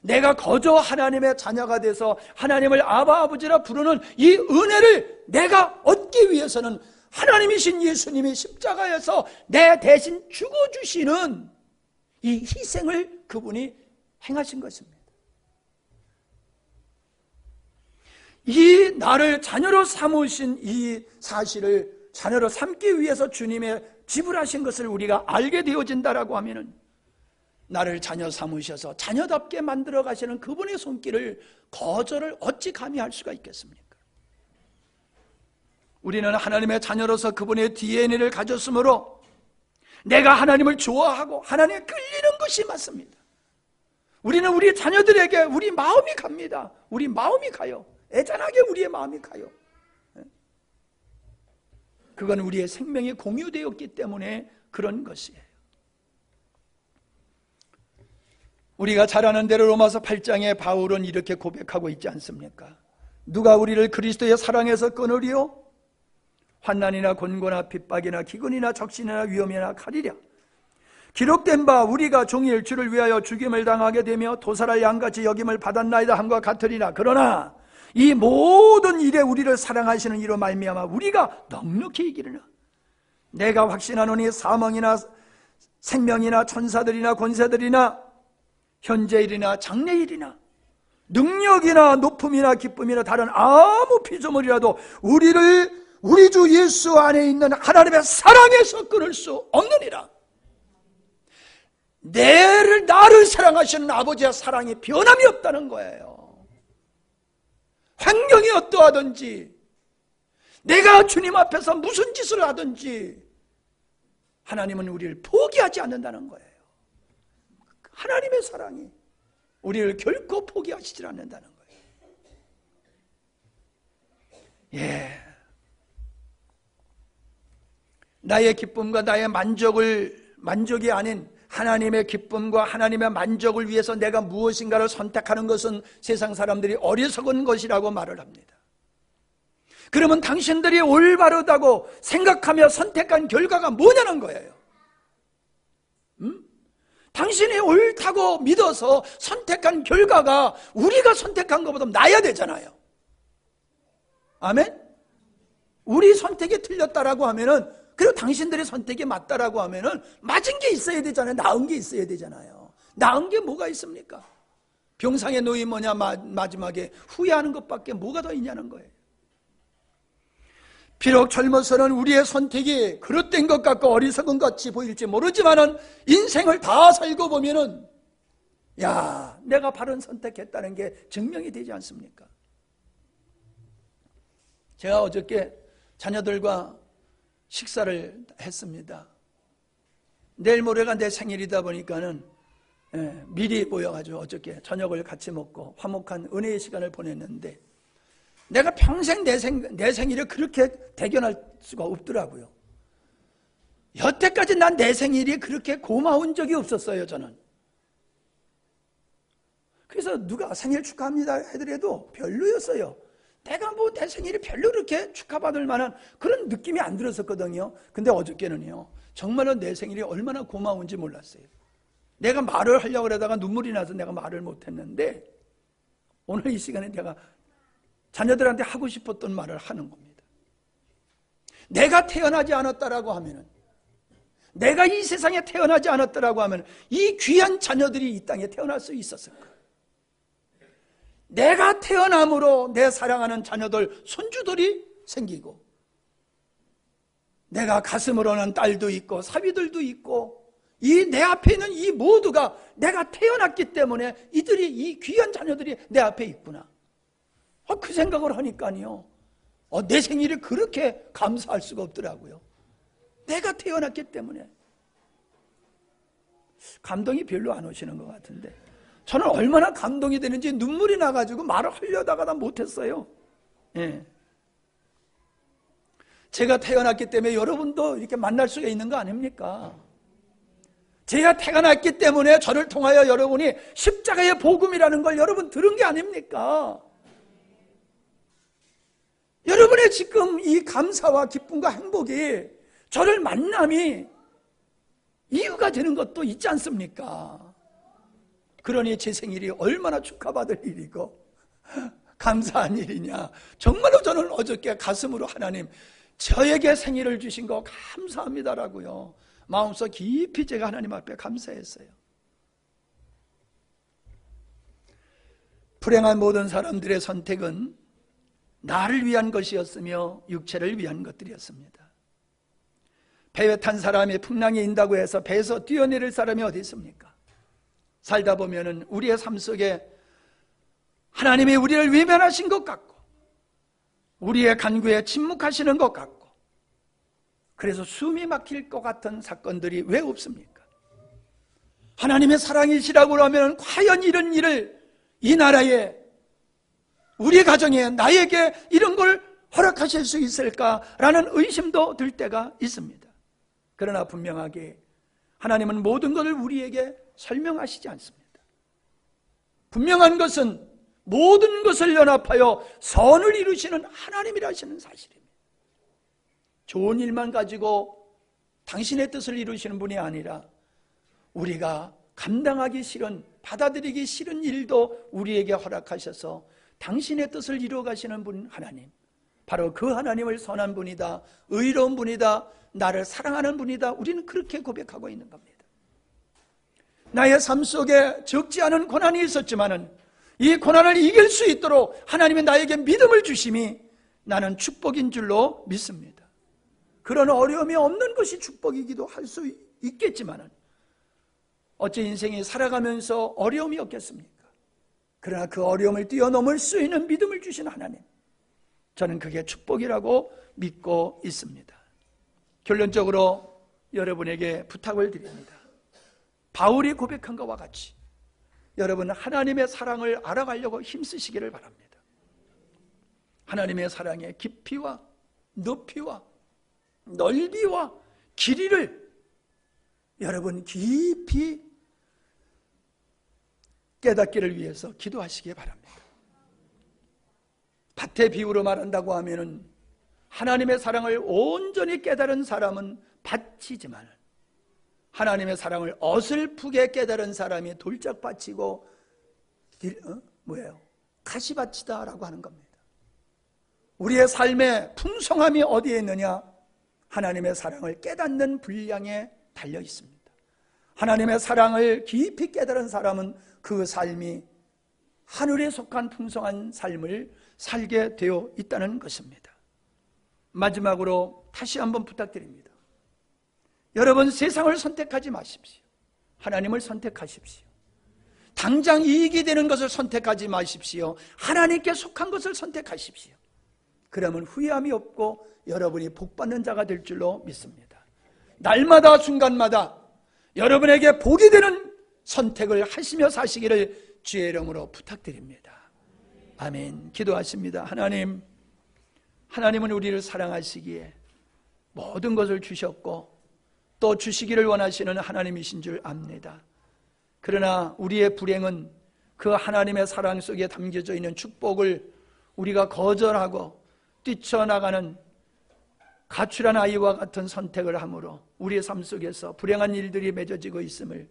내가 거저 하나님의 자녀가 돼서 하나님을 아바 아버지라 부르는 이 은혜를 내가 얻기 위해서는 하나님이신 예수님이 십자가에서 내 대신 죽어주시는 이 희생을 그분이 행하신 것입니다. 이 나를 자녀로 삼으신 이 사실을 자녀로 삼기 위해서 주님의 지불하신 것을 우리가 알게 되어진다라고 하면은 나를 자녀 삼으셔서 자녀답게 만들어 가시는 그분의 손길을 거절을 어찌 감히 할 수가 있겠습니까? 우리는 하나님의 자녀로서 그분의 DNA를 가졌으므로 내가 하나님을 좋아하고 하나님에 끌리는 것이 맞습니다. 우리는 우리 자녀들에게 우리 마음이 갑니다. 우리 마음이 가요. 애잔하게 우리의 마음이 가요. 그건 우리의 생명이 공유되었기 때문에 그런 것이에요. 우리가 잘 아는 대로 로마서 8장에 바울은 이렇게 고백하고 있지 않습니까? 누가 우리를 그리스도의 사랑에서 끊으리요? 환난이나 곤고나 핍박이나 기근이나 적신이나 위험이나 칼이랴. 기록된 바 우리가 종일 주를 위하여 죽임을 당하게 되며 도살할 양같이 여김을 받았나이다 함과 같으리라. 그러나 이 모든 일에 우리를 사랑하시는 이로 말미암아 우리가 넉넉히 이기르나. 내가 확신하노니 사망이나 생명이나 천사들이나 권세들이나 현재일이나 장래일이나 능력이나 높음이나 기쁨이나 다른 아무 피조물이라도 우리를 우리 주 예수 안에 있는 하나님의 사랑에서 끊을 수 없느니라. 나를 사랑하시는 아버지의 사랑이 변함이 없다는 거예요. 환경이 어떠하든지 내가 주님 앞에서 무슨 짓을 하든지 하나님은 우리를 포기하지 않는다는 거예요. 하나님의 사랑이 우리를 결코 포기하시지 않는다는 거예요. 예. 나의 기쁨과 나의 만족이 아닌 하나님의 기쁨과 하나님의 만족을 위해서 내가 무엇인가를 선택하는 것은 세상 사람들이 어리석은 것이라고 말을 합니다. 그러면 당신들이 올바르다고 생각하며 선택한 결과가 뭐냐는 거예요. 당신이 옳다고 믿어서 선택한 결과가 우리가 선택한 것보다 나아야 되잖아요. 아멘? 우리 선택이 틀렸다라고 하면은, 그리고 당신들의 선택이 맞다라고 하면은 맞은 게 있어야 되잖아요. 나은 게 있어야 되잖아요. 나은 게 뭐가 있습니까? 병상에 놓인 뭐냐 마지막에 후회하는 것밖에 뭐가 더 있냐는 거예요. 비록 젊어서는 우리의 선택이 그릇된 것 같고 어리석은 것 같이 보일지 모르지만은 인생을 다 살고 보면은 야, 내가 바른 선택했다는 게 증명이 되지 않습니까? 제가 어저께 자녀들과 식사를 했습니다. 내일 모레가 내 생일이다 보니까는 미리 모여가지고 어저께 저녁을 같이 먹고 화목한 은혜의 시간을 보냈는데 내가 평생 내 생일을 그렇게 대견할 수가 없더라고요. 여태까지 난 내 생일이 그렇게 고마운 적이 없었어요, 저는. 그래서 누가 생일 축하합니다 해더라도 별로였어요. 내가 뭐 내 생일이 별로 그렇게 축하받을 만한 그런 느낌이 안 들었었거든요. 근데 어저께는요, 정말로 내 생일이 얼마나 고마운지 몰랐어요. 내가 말을 하려고 그러다가 눈물이 나서 내가 말을 못했는데 오늘 이 시간에 내가 자녀들한테 하고 싶었던 말을 하는 겁니다. 내가 태어나지 않았다라고 하면은, 내가 이 세상에 태어나지 않았다라고 하면 이 귀한 자녀들이 이 땅에 태어날 수 있었을까? 내가 태어남으로 내 사랑하는 자녀들, 손주들이 생기고, 내가 가슴으로는 딸도 있고 사위들도 있고, 이 내 앞에 있는 이 모두가 내가 태어났기 때문에 이들이, 이 귀한 자녀들이 내 앞에 있구나. 그 생각을 하니까요, 내 생일이 그렇게 감사할 수가 없더라고요. 내가 태어났기 때문에. 감동이 별로 안 오시는 것 같은데, 저는 얼마나 감동이 되는지 눈물이 나가지고 말을 하려다가 다 못했어요. 예. 제가 태어났기 때문에 여러분도 이렇게 만날 수가 있는 거 아닙니까? 제가 태어났기 때문에 저를 통하여 여러분이 십자가의 복음이라는 걸 여러분 들은 게 아닙니까? 여러분의 지금 이 감사와 기쁨과 행복이 저를 만남이 이유가 되는 것도 있지 않습니까? 그러니 제 생일이 얼마나 축하받을 일이고 감사한 일이냐. 정말로 저는 어저께 가슴으로 하나님 저에게 생일을 주신 거 감사합니다라고요. 마음속 깊이 제가 하나님 앞에 감사했어요. 불행한 모든 사람들의 선택은 나를 위한 것이었으며 육체를 위한 것들이었습니다. 배에 탄 사람이 풍랑이 인다고 해서 배에서 뛰어내릴 사람이 어디 있습니까? 살다 보면은 우리의 삶 속에 하나님이 우리를 외면하신 것 같고 우리의 간구에 침묵하시는 것 같고 그래서 숨이 막힐 것 같은 사건들이 왜 없습니까? 하나님의 사랑이시라고 하면 과연 이런 일을 이 나라에 우리 가정에 나에게 이런 걸 허락하실 수 있을까라는 의심도 들 때가 있습니다. 그러나 분명하게 하나님은 모든 것을 우리에게 설명하시지 않습니다. 분명한 것은 모든 것을 연합하여 선을 이루시는 하나님이라시는 사실입니다. 좋은 일만 가지고 당신의 뜻을 이루시는 분이 아니라 우리가 감당하기 싫은, 받아들이기 싫은 일도 우리에게 허락하셔서 당신의 뜻을 이루어 가시는 분 하나님, 바로 그 하나님을 선한 분이다, 의로운 분이다, 나를 사랑하는 분이다, 우리는 그렇게 고백하고 있는 겁니다. 나의 삶 속에 적지 않은 고난이 있었지만은 이 고난을 이길 수 있도록 하나님이 나에게 믿음을 주심이 나는 축복인 줄로 믿습니다. 그런 어려움이 없는 것이 축복이기도 할 수 있겠지만은 어째 인생이 살아가면서 어려움이 없겠습니까? 그러나 그 어려움을 뛰어넘을 수 있는 믿음을 주신 하나님, 저는 그게 축복이라고 믿고 있습니다. 결론적으로 여러분에게 부탁을 드립니다. 바울이 고백한 것과 같이 여러분 하나님의 사랑을 알아가려고 힘쓰시기를 바랍니다. 하나님의 사랑의 깊이와 높이와 넓이와 길이를 여러분 깊이 깨닫기를 위해서 기도하시기 바랍니다. 밭의 비유로 말한다고 하면은 하나님의 사랑을 온전히 깨달은 사람은 밭이지만 하나님의 사랑을 어설프게 깨달은 사람이 돌짝밭이고 가시밭이다라고 하는 겁니다. 우리의 삶의 풍성함이 어디에 있느냐? 하나님의 사랑을 깨닫는 분량에 달려 있습니다. 하나님의 사랑을 깊이 깨달은 사람은 그 삶이 하늘에 속한 풍성한 삶을 살게 되어 있다는 것입니다. 마지막으로 다시 한번 부탁드립니다. 여러분, 세상을 선택하지 마십시오. 하나님을 선택하십시오. 당장 이익이 되는 것을 선택하지 마십시오. 하나님께 속한 것을 선택하십시오. 그러면 후회함이 없고 여러분이 복받는 자가 될 줄로 믿습니다. 날마다 순간마다 여러분에게 복이 되는 선택을 하시며 사시기를 주의 이름으로 부탁드립니다. 아멘. 기도하십니다. 하나님은 우리를 사랑하시기에 모든 것을 주셨고 또 주시기를 원하시는 하나님이신 줄 압니다. 그러나 우리의 불행은 그 하나님의 사랑 속에 담겨져 있는 축복을 우리가 거절하고 뛰쳐나가는 가출한 아이와 같은 선택을 함으로 우리의 삶 속에서 불행한 일들이 맺어지고 있음을,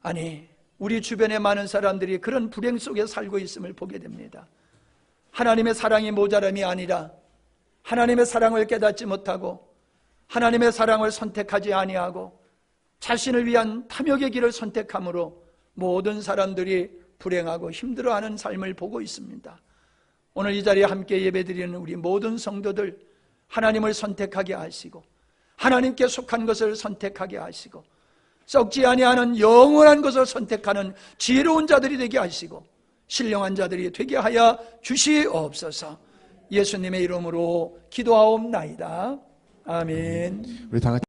아니 우리 주변에 많은 사람들이 그런 불행 속에 살고 있음을 보게 됩니다. 하나님의 사랑이 모자람이 아니라 하나님의 사랑을 깨닫지 못하고 하나님의 사랑을 선택하지 아니하고 자신을 위한 탐욕의 길을 선택함으로 모든 사람들이 불행하고 힘들어하는 삶을 보고 있습니다. 오늘 이 자리에 함께 예배드리는 우리 모든 성도들, 하나님을 선택하게 하시고 하나님께 속한 것을 선택하게 하시고 썩지 아니하는 영원한 것을 선택하는 지혜로운 자들이 되게 하시고 신령한 자들이 되게 하여 주시옵소서. 예수님의 이름으로 기도하옵나이다. 아멘. 우리 다 같이